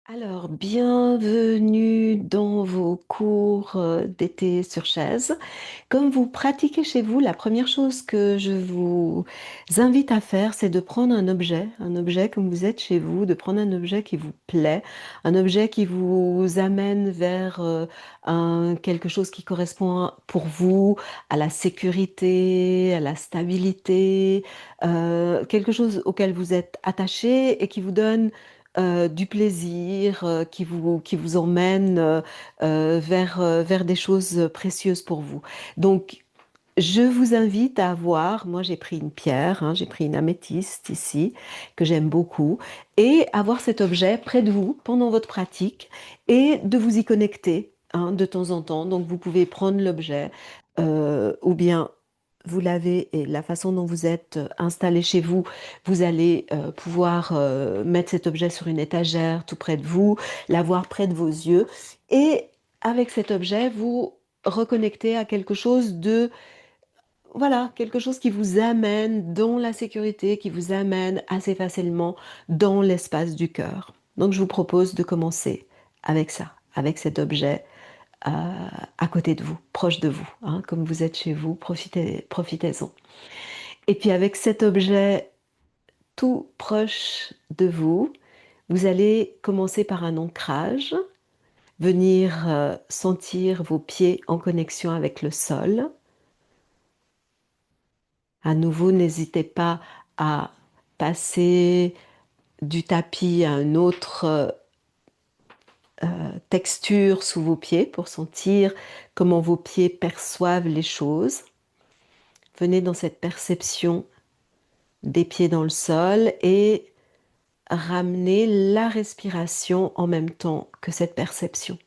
Alors, bienvenue dans vos cours d'été sur chaise. Comme vous pratiquez chez vous, la première chose que je vous invite à faire, c'est de prendre un objet comme vous êtes chez vous, de prendre un objet qui vous plaît, un objet qui vous amène vers quelque chose qui correspond pour vous à la sécurité, à la stabilité, quelque chose auquel vous êtes attaché et qui vous donne du plaisir, qui vous emmène vers des choses précieuses pour vous. Donc, je vous invite à avoir, moi j'ai pris une pierre, hein, j'ai pris une améthyste ici, que j'aime beaucoup, et avoir cet objet près de vous pendant votre pratique et de vous y connecter hein, de temps en temps. Donc vous pouvez prendre l'objet ou bien vous l'avez et la façon dont vous êtes installé chez vous, vous allez pouvoir mettre cet objet sur une étagère tout près de vous, l'avoir près de vos yeux et avec cet objet, vous reconnecter à quelque chose de, voilà, quelque chose qui vous amène dans la sécurité, qui vous amène assez facilement dans l'espace du cœur. Donc je vous propose de commencer avec ça, avec cet objet euh, à côté de vous, proche de vous, hein, comme vous êtes chez vous, profitez-en. Et puis avec cet objet tout proche de vous, vous allez commencer par un ancrage, venir sentir vos pieds en connexion avec le sol. À nouveau, n'hésitez pas à passer du tapis à une autre texture sous vos pieds pour sentir comment vos pieds perçoivent les choses. Venez dans cette perception des pieds dans le sol et ramenez la respiration en même temps que cette perception.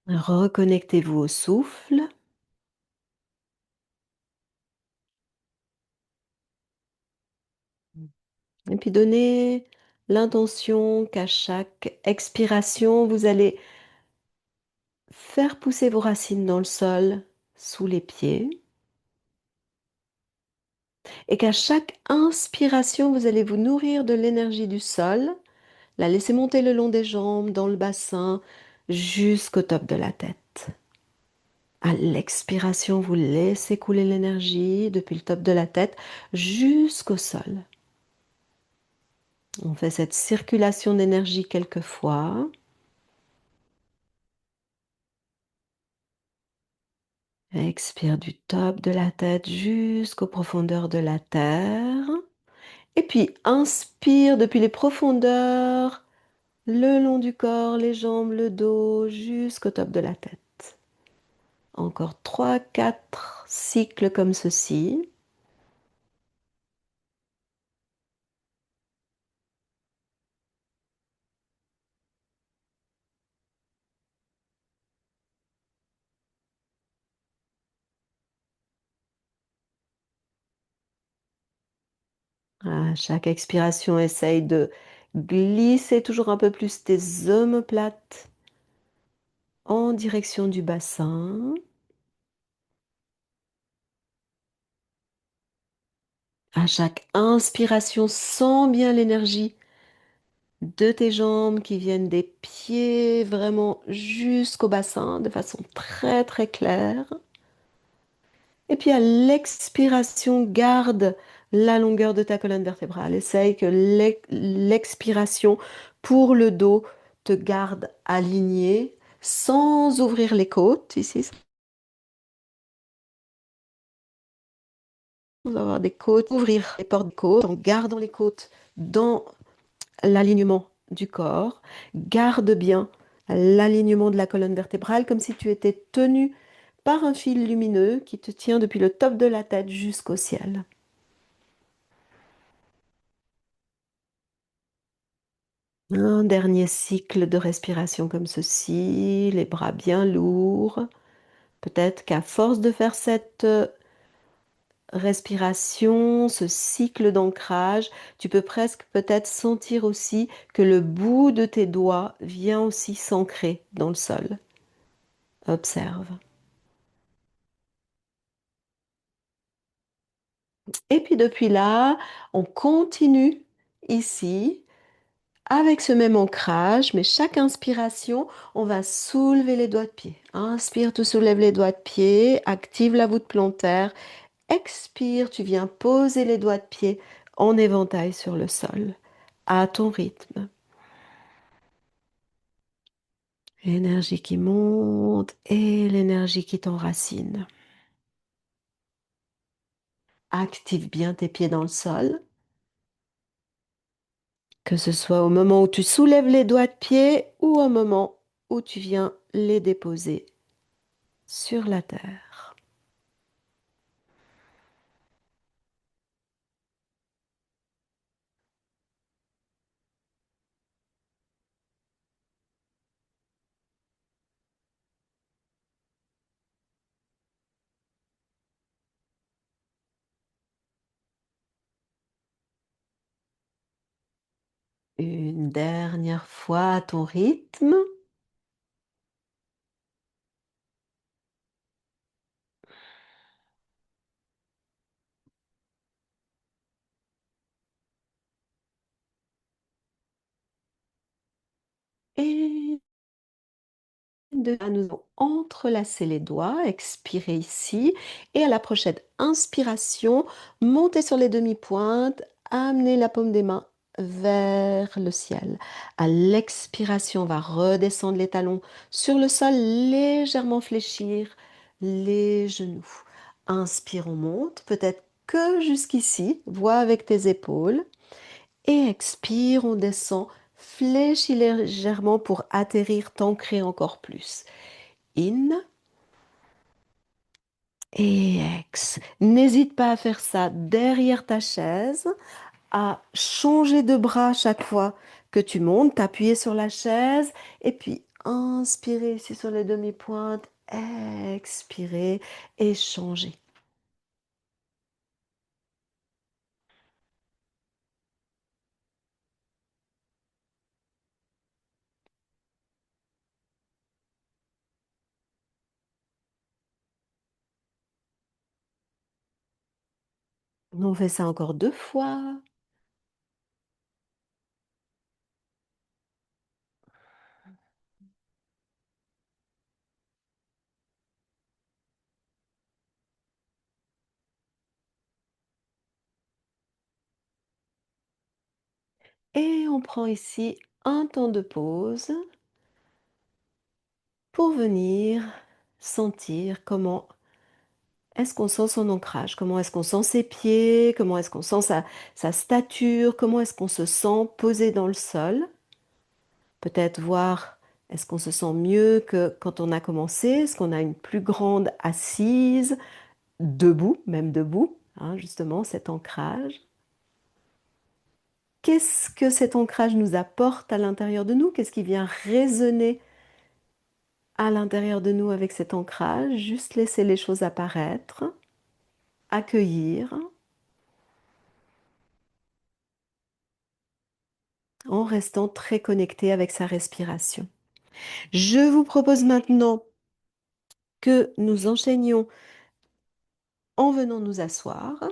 Reconnectez-vous au souffle et puis donnez l'intention qu'à chaque expiration, vous allez faire pousser vos racines dans le sol sous les pieds et qu'à chaque inspiration, vous allez vous nourrir de l'énergie du sol, la laisser monter le long des jambes, dans le bassin, jusqu'au top de la tête. À l'expiration, vous laissez couler l'énergie depuis le top de la tête jusqu'au sol. On fait cette circulation d'énergie quelques fois. Expire du top de la tête jusqu'aux profondeurs de la terre. Et puis inspire depuis les profondeurs, le long du corps, les jambes, le dos, jusqu'au top de la tête. Encore 3, 4 cycles comme ceci. À chaque expiration, essaye de glisser toujours un peu plus tes omoplates en direction du bassin. À chaque inspiration, sens bien l'énergie de tes jambes qui viennent des pieds vraiment jusqu'au bassin de façon très très claire. Et puis à l'expiration, garde la longueur de ta colonne vertébrale. Essaye que l'expiration pour le dos te garde aligné sans ouvrir les côtes ici, sans avoir des côtes, ouvrir les portes des côtes en gardant les côtes dans l'alignement du corps. Garde bien l'alignement de la colonne vertébrale comme si tu étais tenu par un fil lumineux qui te tient depuis le top de la tête jusqu'au ciel. Un dernier cycle de respiration comme ceci, les bras bien lourds. Peut-être qu'à force de faire cette respiration, ce cycle d'ancrage, tu peux presque peut-être sentir aussi que le bout de tes doigts vient aussi s'ancrer dans le sol. Observe. Et puis depuis là, on continue ici avec ce même ancrage, mais chaque inspiration, on va soulever les doigts de pied. Inspire, tu soulèves les doigts de pied, active la voûte plantaire. Expire, tu viens poser les doigts de pied en éventail sur le sol, à ton rythme. L'énergie qui monte et l'énergie qui t'enracine. Active bien tes pieds dans le sol, que ce soit au moment où tu soulèves les doigts de pied ou au moment où tu viens les déposer sur la terre. Une dernière fois à ton rythme. Et nous allons entrelacer les doigts, expirer ici, et à la prochaine inspiration, montez sur les demi-pointes, amenez la paume des mains vers le ciel. À l'expiration, on va redescendre les talons sur le sol, légèrement fléchir les genoux. Inspire, on monte, peut-être que jusqu'ici, vois avec tes épaules. Et expire, on descend, fléchis légèrement pour atterrir, t'ancrer encore plus. In et ex. N'hésite pas à faire ça derrière ta chaise, à changer de bras chaque fois que tu montes, t'appuyer sur la chaise et puis inspirer ici sur les demi-pointes, expirer et changer. On fait ça encore 2 fois. Et on prend ici un temps de pause pour venir sentir comment est-ce qu'on sent son ancrage, comment est-ce qu'on sent ses pieds, comment est-ce qu'on sent sa stature, comment est-ce qu'on se sent posé dans le sol. Peut-être voir est-ce qu'on se sent mieux que quand on a commencé, est-ce qu'on a une plus grande assise, debout, même debout, hein, justement cet ancrage. Qu'est-ce que cet ancrage nous apporte à l'intérieur de nous? Qu'est-ce qui vient résonner à l'intérieur de nous avec cet ancrage? Juste laisser les choses apparaître, accueillir, en restant très connecté avec sa respiration. Je vous propose maintenant que nous enchaînions en venant nous asseoir.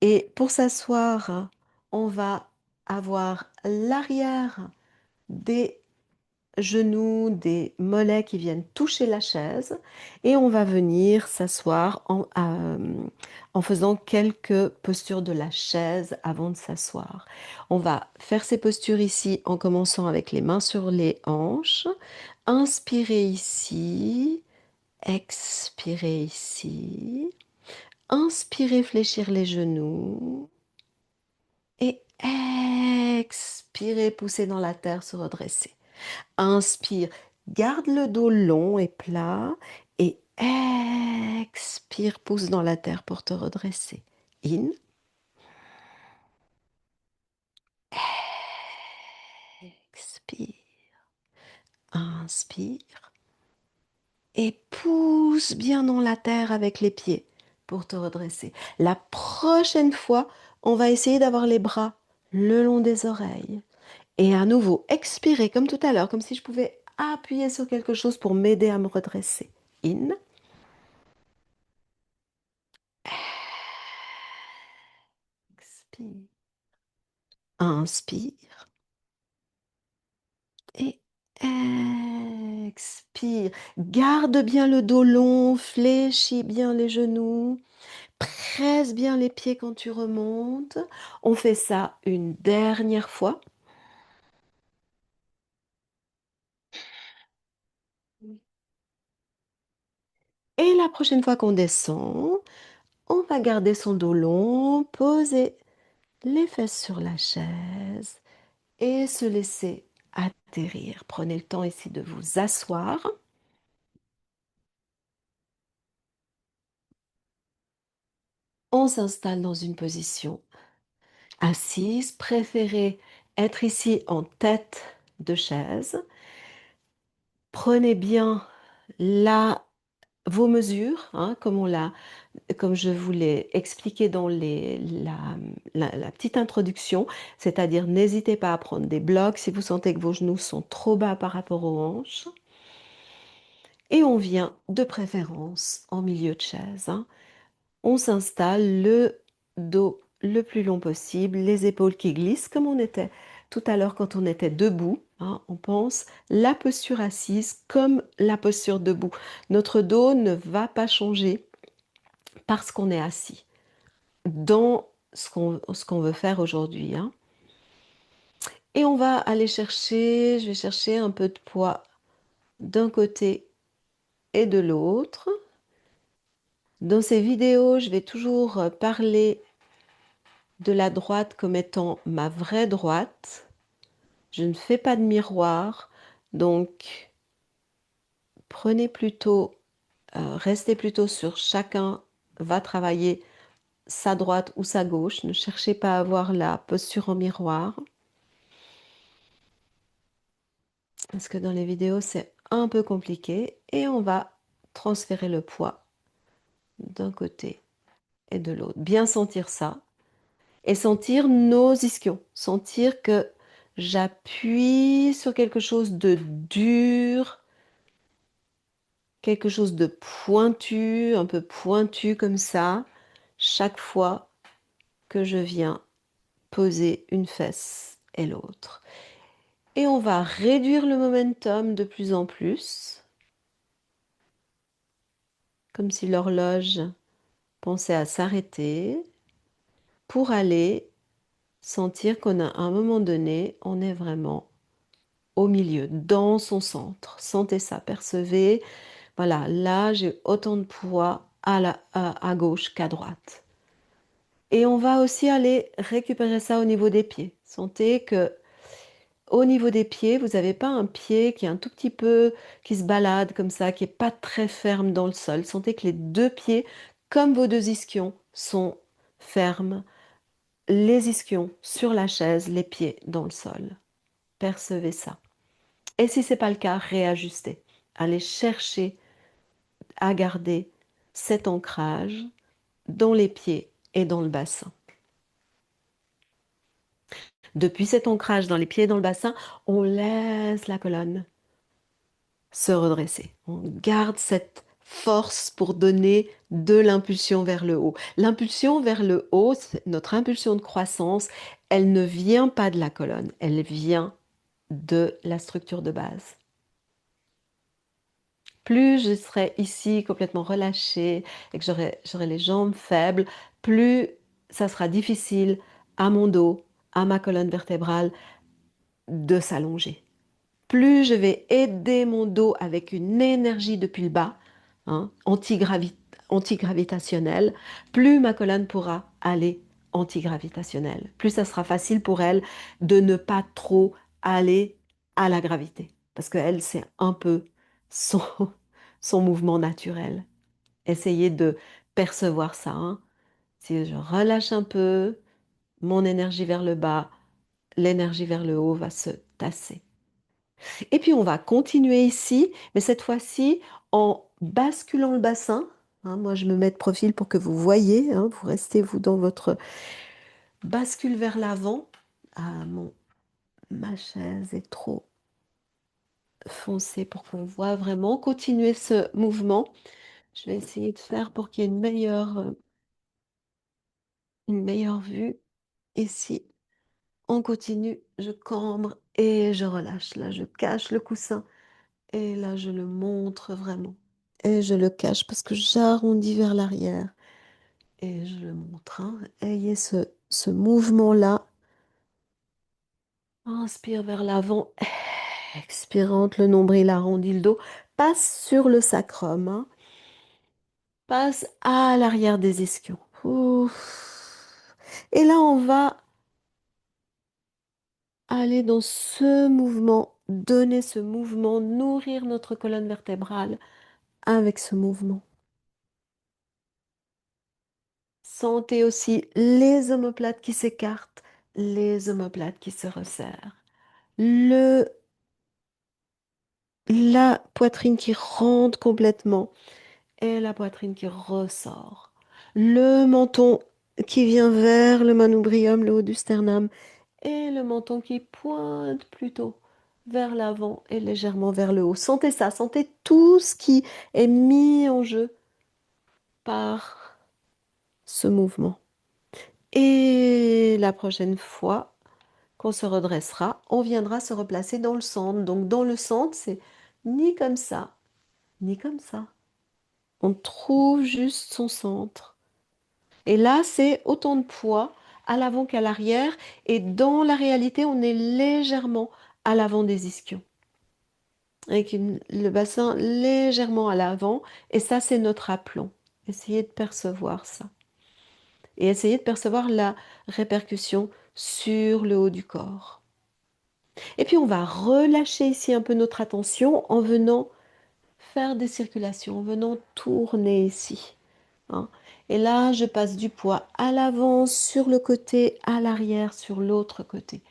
Et pour s'asseoir, on va avoir l'arrière des genoux, des mollets qui viennent toucher la chaise et on va venir s'asseoir en faisant quelques postures de la chaise avant de s'asseoir. On va faire ces postures ici en commençant avec les mains sur les hanches. Inspirez ici, expirez ici. Inspirez, fléchir les genoux. Et expirez, pousser dans la terre, se redresser. Inspire, garde le dos long et plat. Et expire, pousse dans la terre pour te redresser. In, expire, inspire. Et pousse bien dans la terre avec les pieds pour te redresser. La prochaine fois, on va essayer d'avoir les bras le long des oreilles. Et à nouveau, expirer comme tout à l'heure, comme si je pouvais appuyer sur quelque chose pour m'aider à me redresser. In, Inspire et expire. Garde bien le dos long, fléchis bien les genoux, presse bien les pieds quand tu remontes. On fait ça une dernière fois. Et la prochaine fois qu'on descend, on va garder son dos long, poser les fesses sur la chaise et se laisser atterrir. Prenez le temps ici de vous asseoir. On s'installe dans une position assise. Préférez être ici en tête de chaise. Prenez bien là vos mesures, hein, comme je vous l'ai expliqué dans la petite introduction, c'est-à-dire n'hésitez pas à prendre des blocs si vous sentez que vos genoux sont trop bas par rapport aux hanches. Et on vient de préférence en milieu de chaise, hein. On s'installe le dos le plus long possible, les épaules qui glissent comme on était tout à l'heure quand on était debout, hein. On pense la posture assise comme la posture debout. Notre dos ne va pas changer parce qu'on est assis dans ce qu'on veut faire aujourd'hui, hein. Et on va aller chercher, je vais chercher un peu de poids d'un côté et de l'autre. Dans ces vidéos, je vais toujours parler de la droite comme étant ma vraie droite. Je ne fais pas de miroir, donc restez plutôt sur chacun va travailler sa droite ou sa gauche. Ne cherchez pas à avoir la posture en miroir, parce que dans les vidéos, c'est un peu compliqué. Et on va transférer le poids d'un côté et de l'autre. Bien sentir ça. Et sentir nos ischions. Sentir que j'appuie sur quelque chose de dur, quelque chose de pointu, un peu pointu comme ça, chaque fois que je viens poser une fesse et l'autre. Et on va réduire le momentum de plus en plus, comme si l'horloge pensait à s'arrêter, pour aller sentir qu'on a à un moment donné, on est vraiment au milieu, dans son centre. Sentez ça, percevez. Voilà, là, j'ai autant de poids à gauche qu'à droite. Et on va aussi aller récupérer ça au niveau des pieds. Sentez que au niveau des pieds, vous n'avez pas un pied qui est un tout petit peu, qui se balade comme ça, qui n'est pas très ferme dans le sol. Sentez que les deux pieds, comme vos deux ischions, sont fermes. Les ischions sur la chaise, les pieds dans le sol. Percevez ça. Et si ce n'est pas le cas, réajustez. Allez chercher à garder cet ancrage dans les pieds et dans le bassin. Depuis cet ancrage dans les pieds et dans le bassin, on laisse la colonne se redresser. On garde cette force pour donner de l'impulsion vers le haut. L'impulsion vers le haut, notre impulsion de croissance, elle ne vient pas de la colonne, elle vient de la structure de base. Plus je serai ici complètement relâchée et que j'aurai les jambes faibles, plus ça sera difficile à mon dos, à ma colonne vertébrale de s'allonger. Plus je vais aider mon dos avec une énergie depuis le bas, hein, antigravitationnelle, plus ma colonne pourra aller antigravitationnelle. Plus ça sera facile pour elle de ne pas trop aller à la gravité. Parce qu'elle, c'est un peu son, son mouvement naturel. Essayez de percevoir ça, hein. Si je relâche un peu mon énergie vers le bas, l'énergie vers le haut va se tasser. Et puis on va continuer ici, mais cette fois-ci en basculant le bassin, hein. Moi, je me mets de profil pour que vous voyez, hein. Vous restez, vous, dans votre bascule vers l'avant. Ah, ma chaise est trop foncée pour qu'on voit vraiment. Continuez ce mouvement. Je vais essayer de faire pour qu'il y ait une meilleure vue. Ici, on continue, je cambre et je relâche. Là, je cache le coussin et là, je le montre vraiment. Et je le cache parce que j'arrondis vers l'arrière et je le montre, hein. Ayez ce mouvement-là. Inspire vers l'avant. Expire, rentre le nombril, arrondis le dos. Passe sur le sacrum, hein. Passe à l'arrière des ischions. Ouf. Et là, on va aller dans ce mouvement, donner ce mouvement, nourrir notre colonne vertébrale avec ce mouvement. Sentez aussi les omoplates qui s'écartent, les omoplates qui se resserrent. Le, la poitrine qui rentre complètement et la poitrine qui ressort. Le menton qui vient vers le manubrium, le haut du sternum, et le menton qui pointe plutôt vers l'avant et légèrement vers le haut. Sentez ça, sentez tout ce qui est mis en jeu par ce mouvement. Et la prochaine fois qu'on se redressera, on viendra se replacer dans le centre. Donc dans le centre, c'est ni comme ça, ni comme ça. On trouve juste son centre. Et là, c'est autant de poids à l'avant qu'à l'arrière. Et dans la réalité, on est légèrement à l'avant des ischions, avec le bassin légèrement à l'avant. Et ça, c'est notre aplomb. Essayez de percevoir ça. Et essayez de percevoir la répercussion sur le haut du corps. Et puis, on va relâcher ici un peu notre attention en venant faire des circulations, en venant tourner ici, hein. Et là, je passe du poids à l'avant, sur le côté, à l'arrière, sur l'autre côté.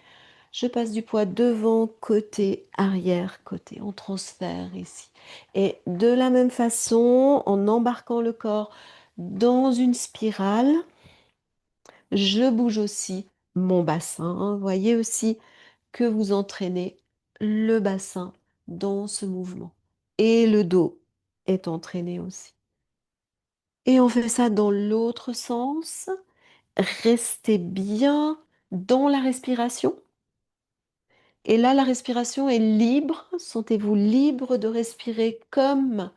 Je passe du poids devant, côté, arrière, côté. On transfère ici. Et de la même façon, en embarquant le corps dans une spirale, je bouge aussi mon bassin. Voyez aussi que vous entraînez le bassin dans ce mouvement. Et le dos est entraîné aussi. Et on fait ça dans l'autre sens. Restez bien dans la respiration. Et là, la respiration est libre. Sentez-vous libre de respirer comme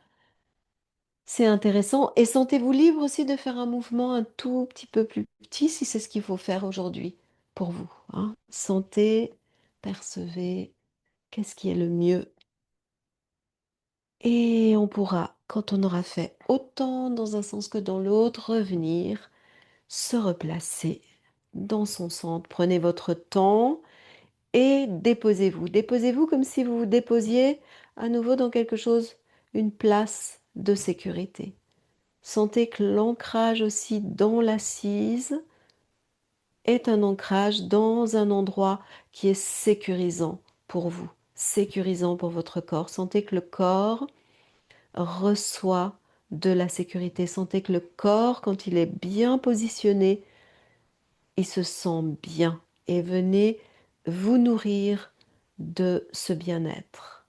c'est intéressant. Et sentez-vous libre aussi de faire un mouvement un tout petit peu plus petit si c'est ce qu'il faut faire aujourd'hui pour vous, hein. Sentez, percevez, qu'est-ce qui est le mieux. Et on pourra, quand on aura fait autant dans un sens que dans l'autre, revenir, se replacer dans son centre. Prenez votre temps et déposez-vous. Déposez-vous comme si vous vous déposiez à nouveau dans quelque chose, une place de sécurité. Sentez que l'ancrage aussi dans l'assise est un ancrage dans un endroit qui est sécurisant pour vous, sécurisant pour votre corps. Sentez que le corps reçoit de la sécurité. Sentez que le corps, quand il est bien positionné, il se sent bien. Et venez vous nourrir de ce bien-être.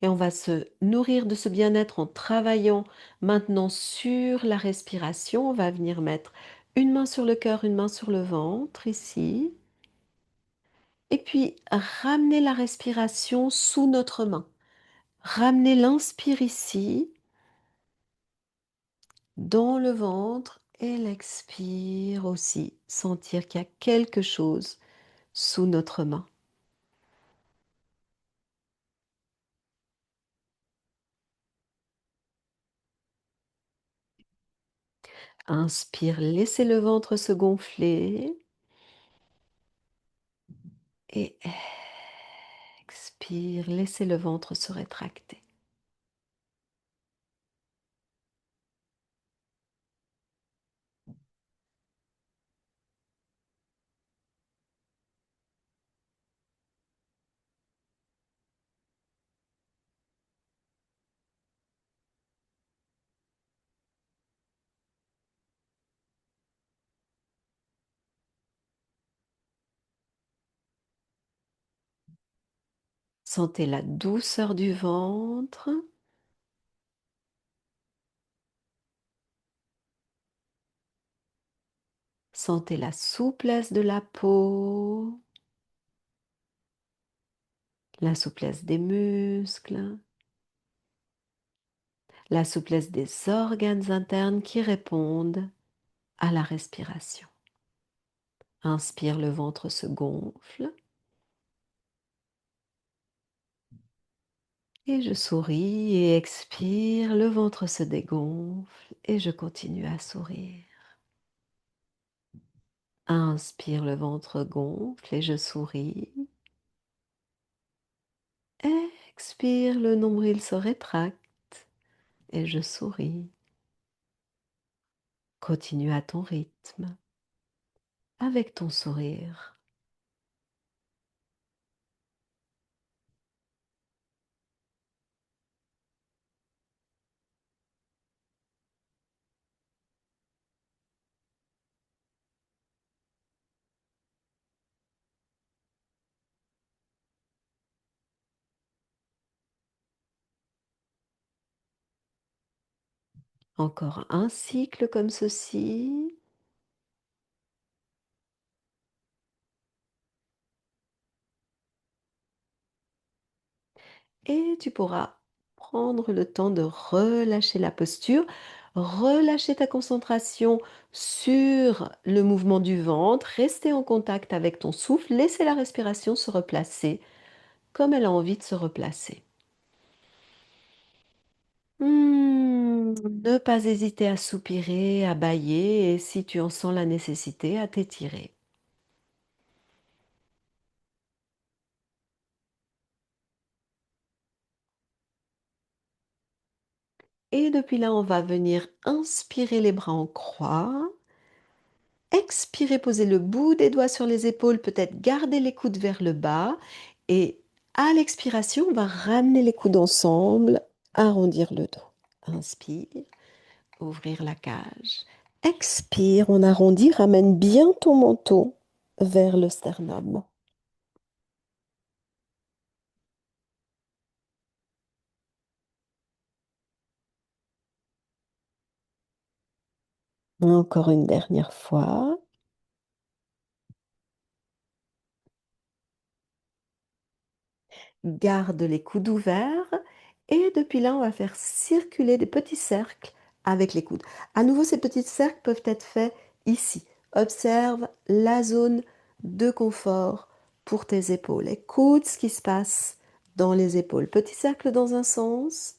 Et on va se nourrir de ce bien-être en travaillant maintenant sur la respiration. On va venir mettre une main sur le cœur, une main sur le ventre, ici. Et puis, ramener la respiration sous notre main. Ramener l'inspire ici, dans le ventre, et l'expire aussi. Sentir qu'il y a quelque chose sous notre main. Inspire, laissez le ventre se gonfler. Et expire, laissez le ventre se rétracter. Sentez la douceur du ventre. Sentez la souplesse de la peau, la souplesse des muscles, la souplesse des organes internes qui répondent à la respiration. Inspire, le ventre se gonfle et je souris et expire, le ventre se dégonfle et je continue à sourire. Inspire, le ventre gonfle et je souris. Expire, le nombril se rétracte et je souris. Continue à ton rythme, avec ton sourire. Encore un cycle comme ceci. Et tu pourras prendre le temps de relâcher la posture, relâcher ta concentration sur le mouvement du ventre, rester en contact avec ton souffle, laisser la respiration se replacer comme elle a envie de se replacer. Ne pas hésiter à soupirer, à bâiller et si tu en sens la nécessité, à t'étirer. Et depuis là, on va venir inspirer les bras en croix. Expirez, posez le bout des doigts sur les épaules, peut-être garder les coudes vers le bas. Et à l'expiration, on va ramener les coudes ensemble, arrondir le dos. Inspire, ouvrir la cage. Expire, on arrondit, ramène bien ton menton vers le sternum. Encore une dernière fois. Garde les coudes ouverts et depuis là, on va faire circuler des petits cercles avec les coudes. À nouveau, ces petits cercles peuvent être faits ici. Observe la zone de confort pour tes épaules. Écoute ce qui se passe dans les épaules. Petit cercle dans un sens,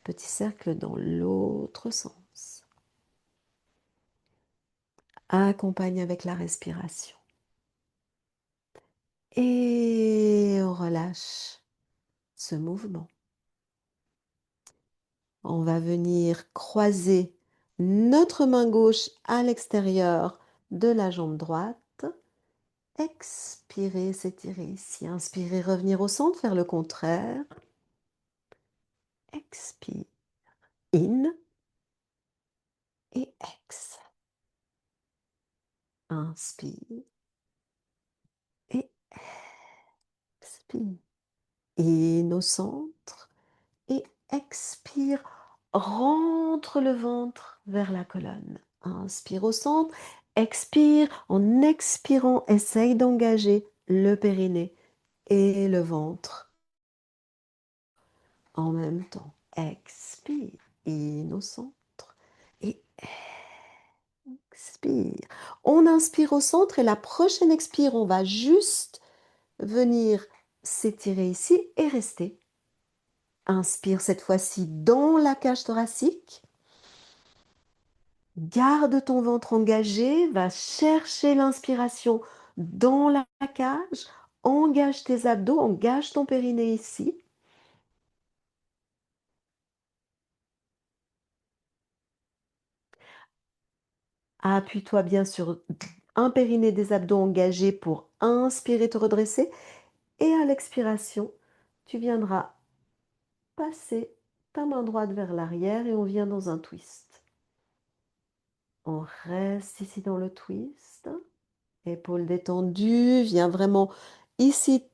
petit cercle dans l'autre sens. Accompagne avec la respiration. Et on relâche ce mouvement. On va venir croiser notre main gauche à l'extérieur de la jambe droite. Expirez, s'étirer ici. Inspirez, revenir au centre, faire le contraire. Expire, in et ex. Inspire et expire. In au centre et expire. Rentre le ventre vers la colonne. Inspire au centre. Expire. En expirant, essaye d'engager le périnée et le ventre en même temps. Expire. In au centre et expire. On inspire au centre et la prochaine expire, on va juste venir s'étirer ici et rester. Inspire cette fois-ci dans la cage thoracique. Garde ton ventre engagé, va chercher l'inspiration dans la cage, engage tes abdos, engage ton périnée ici. Appuie-toi bien sur un périnée des abdos engagés pour inspirer, te redresser. Et à l'expiration, tu viendras passer ta main droite vers l'arrière et on vient dans un twist. On reste ici dans le twist. Épaules détendues, viens vraiment ici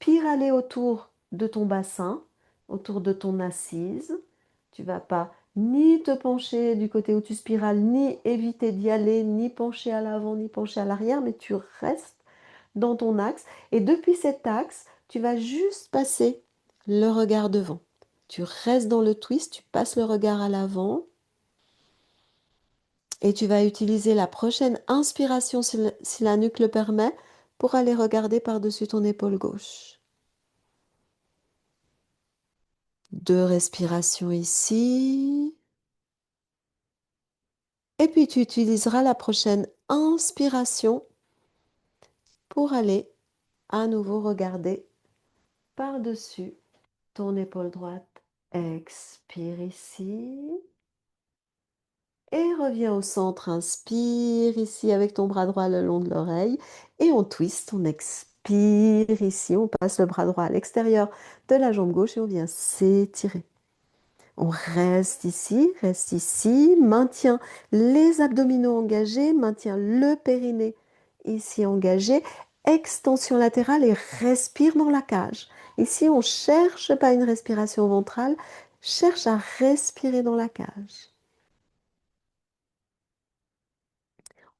spiraler autour de ton bassin, autour de ton assise. Tu vas pas ni te pencher du côté où tu spirales, ni éviter d'y aller, ni pencher à l'avant, ni pencher à l'arrière, mais tu restes dans ton axe. Et depuis cet axe, tu vas juste passer le regard devant. Tu restes dans le twist, tu passes le regard à l'avant et tu vas utiliser la prochaine inspiration si la nuque le permet pour aller regarder par-dessus ton épaule gauche. Deux respirations ici. Et puis tu utiliseras la prochaine inspiration pour aller à nouveau regarder par-dessus ton épaule droite. Expire ici. Et reviens au centre. Inspire ici avec ton bras droit le long de l'oreille. Et on twist, on expire ici. On passe le bras droit à l'extérieur de la jambe gauche et on vient s'étirer. On reste ici, maintient les abdominaux engagés, maintient le périnée ici engagé, extension latérale et respire dans la cage. Ici, on ne cherche pas une respiration ventrale, cherche à respirer dans la cage.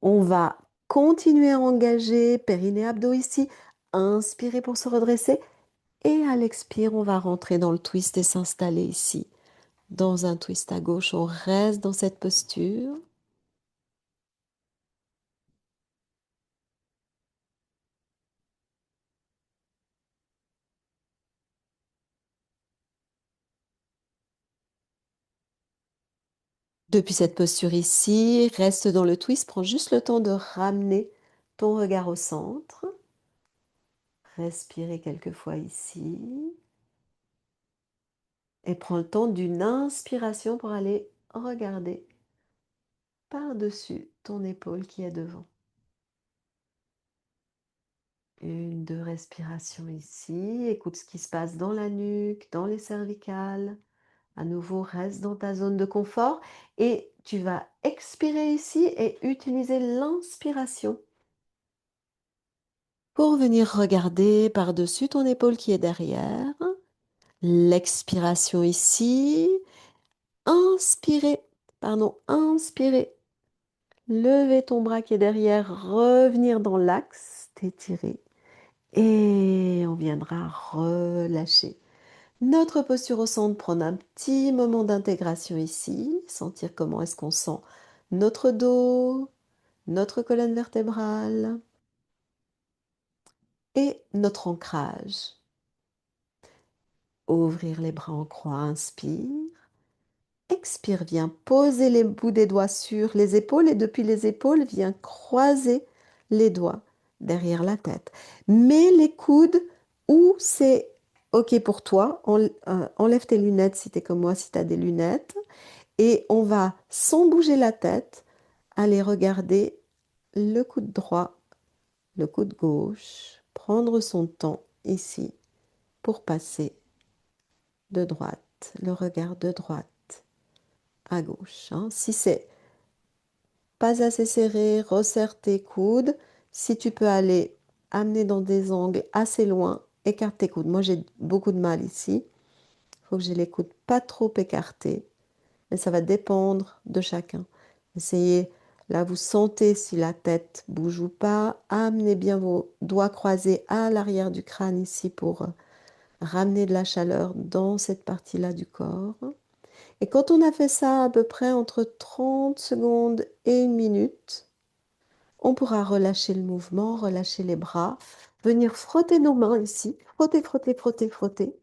On va continuer à engager périnée abdos ici, inspirer pour se redresser et à l'expire, on va rentrer dans le twist et s'installer ici. Dans un twist à gauche, on reste dans cette posture. Depuis cette posture ici, reste dans le twist, prends juste le temps de ramener ton regard au centre. Respirez quelques fois ici. Et prends le temps d'une inspiration pour aller regarder par-dessus ton épaule qui est devant. Une, deux respirations ici. Écoute ce qui se passe dans la nuque, dans les cervicales. À nouveau, reste dans ta zone de confort et tu vas expirer ici et utiliser l'inspiration pour venir regarder par-dessus ton épaule qui est derrière. L'expiration ici. Inspirez, pardon, inspirez. Levez ton bras qui est derrière, revenir dans l'axe, t'étirer. Et on viendra relâcher. Notre posture au centre, prendre un petit moment d'intégration ici, sentir comment est-ce qu'on sent notre dos, notre colonne vertébrale et notre ancrage. Ouvrir les bras en croix, inspire. Expire, viens poser les bouts des doigts sur les épaules et depuis les épaules, viens croiser les doigts derrière la tête. Mets les coudes où c'est OK pour toi. Enlève tes lunettes si tu es comme moi, si tu as des lunettes. Et on va, sans bouger la tête, aller regarder le coude droit, le coude gauche, prendre son temps ici pour passer de droite, le regard de droite à gauche. Hein. Si c'est pas assez serré, resserre tes coudes. Si tu peux aller amener dans des angles assez loin, écarte tes coudes. Moi, j'ai beaucoup de mal ici. Il faut que j'ai les coudes pas trop écartés. Mais ça va dépendre de chacun. Essayez, là, vous sentez si la tête bouge ou pas. Amenez bien vos doigts croisés à l'arrière du crâne ici pour ramener de la chaleur dans cette partie-là du corps. Et quand on a fait ça à peu près entre 30 secondes et une minute, on pourra relâcher le mouvement, relâcher les bras, venir frotter nos mains ici, frotter, frotter, frotter, frotter,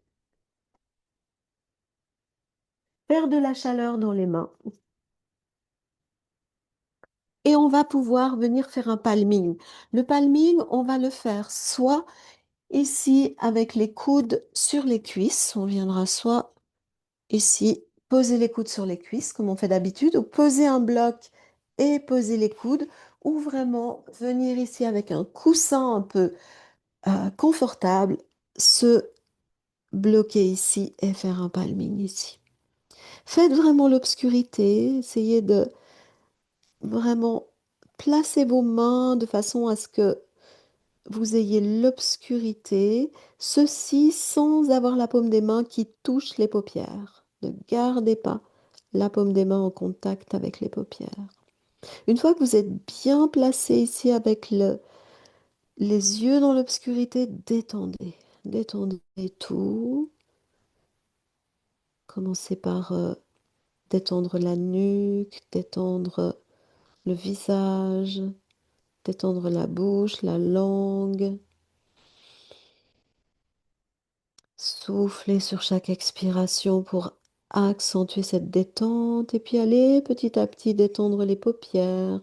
faire de la chaleur dans les mains. Et on va pouvoir venir faire un palming. Le palming, on va le faire soit ici avec les coudes sur les cuisses, on viendra soit ici poser les coudes sur les cuisses comme on fait d'habitude, ou poser un bloc et poser les coudes, ou vraiment venir ici avec un coussin un peu confortable, se bloquer ici et faire un palming ici. Faites vraiment l'obscurité, essayez de vraiment placer vos mains de façon à ce que vous ayez l'obscurité, ceci sans avoir la paume des mains qui touche les paupières. Ne gardez pas la paume des mains en contact avec les paupières. Une fois que vous êtes bien placé ici avec les yeux dans l'obscurité, détendez. Détendez tout. Commencez par détendre la nuque, détendre le visage, détendre la bouche, la langue. Soufflez sur chaque expiration pour accentuer cette détente et puis allez petit à petit détendre les paupières,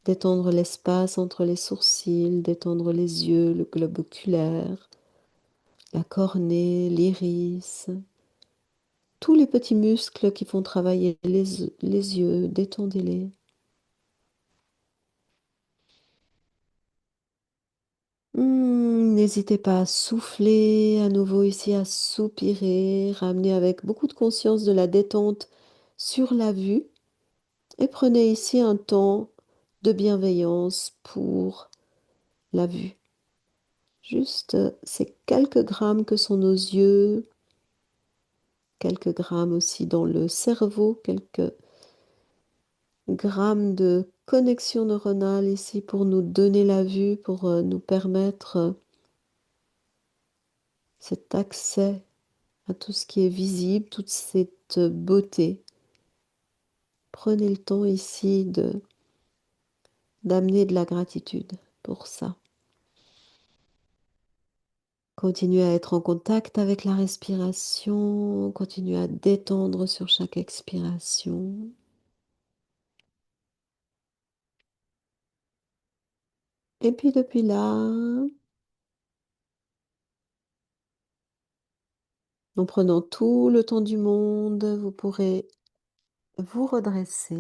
détendre l'espace entre les sourcils, détendre les yeux, le globe oculaire, la cornée, l'iris, tous les petits muscles qui font travailler les yeux, détendez-les. N'hésitez pas à souffler à nouveau ici, à soupirer, ramener avec beaucoup de conscience de la détente sur la vue et prenez ici un temps de bienveillance pour la vue. Juste ces quelques grammes que sont nos yeux, quelques grammes aussi dans le cerveau, quelques grammes de connexion neuronale ici pour nous donner la vue, pour nous permettre cet accès à tout ce qui est visible, toute cette beauté. Prenez le temps ici de d'amener de la gratitude pour ça. Continuez à être en contact avec la respiration, continuez à détendre sur chaque expiration. Et puis depuis là, en prenant tout le temps du monde, vous pourrez vous redresser.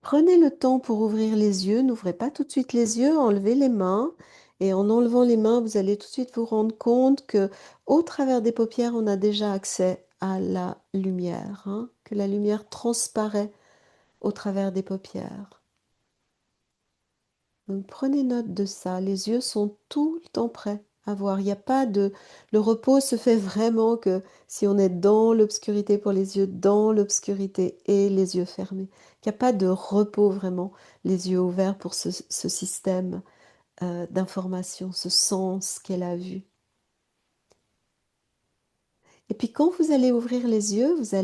Prenez le temps pour ouvrir les yeux. N'ouvrez pas tout de suite les yeux, enlevez les mains. Et en enlevant les mains, vous allez tout de suite vous rendre compte que au travers des paupières, on a déjà accès à la lumière, hein, que la lumière transparaît au travers des paupières. Donc prenez note de ça. Les yeux sont tout le temps prêts à voir. Il n'y a pas de... Le repos se fait vraiment que si on est dans l'obscurité pour les yeux, dans l'obscurité et les yeux fermés. Il n'y a pas de repos vraiment, les yeux ouverts pour ce système d'information, ce sens qu'est la vue. Et puis quand vous allez ouvrir les yeux, vous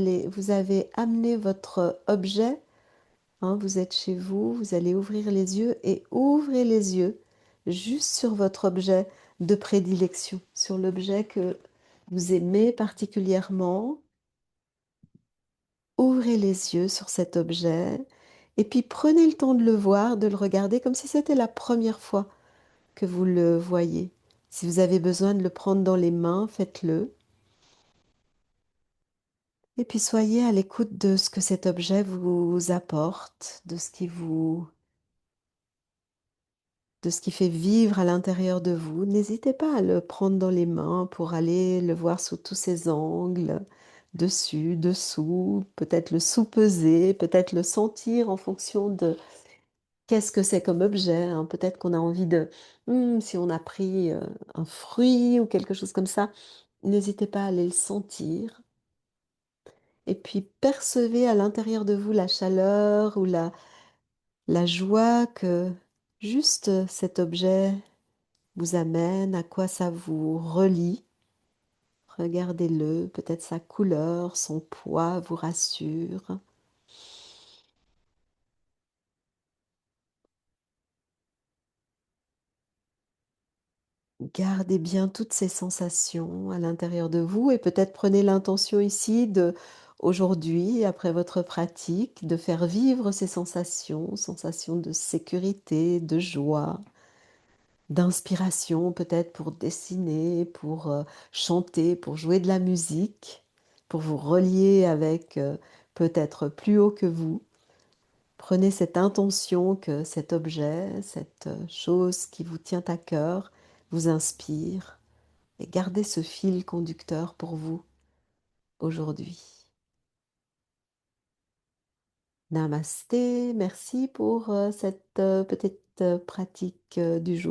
avez amené votre objet. Hein, vous êtes chez vous, vous allez ouvrir les yeux et ouvrez les yeux juste sur votre objet de prédilection, sur l'objet que vous aimez particulièrement. Ouvrez les yeux sur cet objet et puis prenez le temps de le voir, de le regarder comme si c'était la première fois que vous le voyez. Si vous avez besoin de le prendre dans les mains, faites-le. Et puis soyez à l'écoute de ce que cet objet vous apporte, de ce qui fait vivre à l'intérieur de vous. N'hésitez pas à le prendre dans les mains pour aller le voir sous tous ses angles, dessus, dessous, peut-être le sous-peser, peut-être le sentir en fonction de qu'est-ce que c'est comme objet, hein. Peut-être qu'on a envie de, si on a pris un fruit ou quelque chose comme ça, n'hésitez pas à aller le sentir. Et puis percevez à l'intérieur de vous la chaleur ou la joie que juste cet objet vous amène, à quoi ça vous relie. Regardez-le, peut-être sa couleur, son poids vous rassure. Gardez bien toutes ces sensations à l'intérieur de vous et peut-être prenez l'intention ici de, aujourd'hui, après votre pratique, de faire vivre ces sensations, sensations de sécurité, de joie, d'inspiration peut-être pour dessiner, pour chanter, pour jouer de la musique, pour vous relier avec peut-être plus haut que vous. Prenez cette intention que cet objet, cette chose qui vous tient à cœur, vous inspire et gardez ce fil conducteur pour vous aujourd'hui. Namasté, merci pour cette petite pratique du jour.